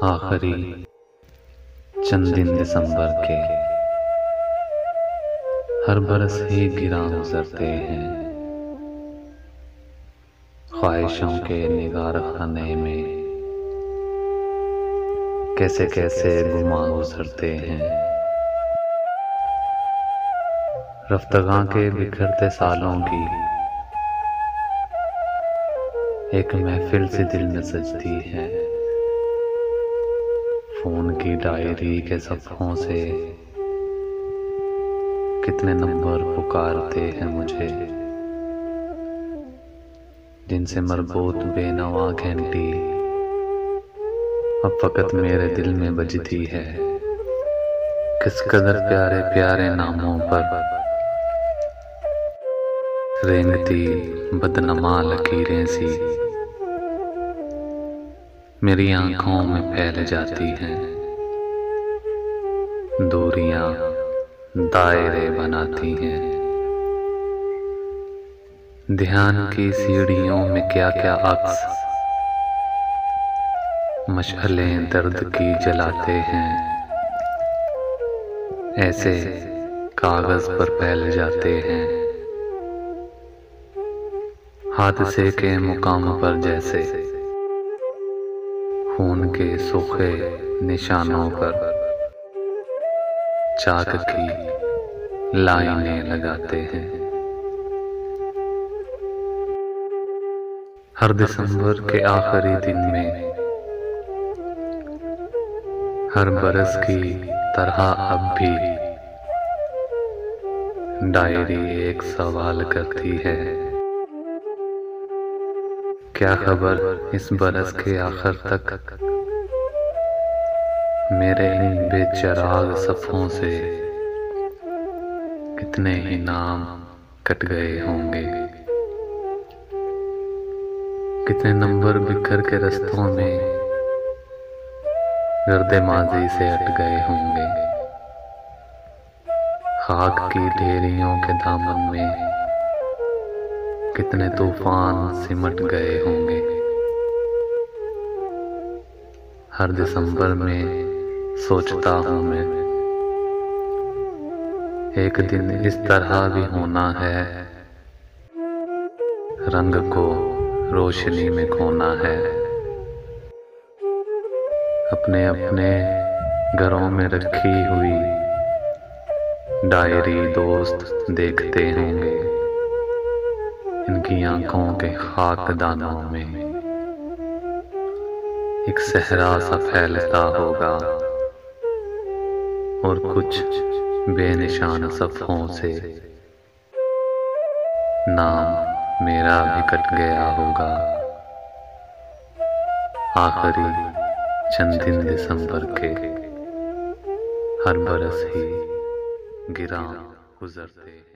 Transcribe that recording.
आखिरी चंद दिन दिसंबर के हर बरस ही गिरा गुजरते हैं। ख्वाहिशों के निगार खाने में कैसे कैसे गुमा गुजरते हैं। रफ्तगां के बिखरते सालों की एक महफिल सी दिल में सजती है। फोन की डायरी के सफ़ों से कितने नंबर पुकारते हैं मुझे, जिनसे मरबूत बेनवा घंटी अब फकत मेरे दिल में बजती है। किस कदर प्यारे प्यारे नामों पर रेंगती बदनमा लकीरें सी मेरी आंखों में फैल जाती हैं। दूरियां दायरे बनाती हैं। ध्यान की सीढ़ियों में क्या क्या अक्स मशअलें दर्द की जलाते हैं। ऐसे कागज पर फैल जाते हैं। हादसे के मुकाम पर जैसे खून के सूखे निशानों पर चाक की लाइनें लगाते हैं। हर दिसंबर के आखिरी दिन में हर बरस की तरह अब भी डायरी एक सवाल करती है। क्या खबर इस बरस के आखिर तक मेरे इन बेचराग सफ़ों से कितने ही नाम कट गए होंगे। कितने नंबर बिखर के रस्तों में गर्दे माजी से हट गए होंगे। खाक की ढेरियों के दामन में कितने तूफान सिमट गए होंगे। हर दिसंबर में सोचता हूँ मैं, एक दिन इस तरह भी होना है। रंग को रोशनी में खोना है। अपने अपने घरों में रखी हुई डायरी दोस्त देखते होंगे। इनकी आंखों के खाक दानों में एक सहरा सा फैलता होगा और कुछ बेनिशान सफ़ों से नाम मेरा भी कट गया होगा। आखिरी चंद दिन दिसंबर के हर बरस ही गिरा गुजरते हैं।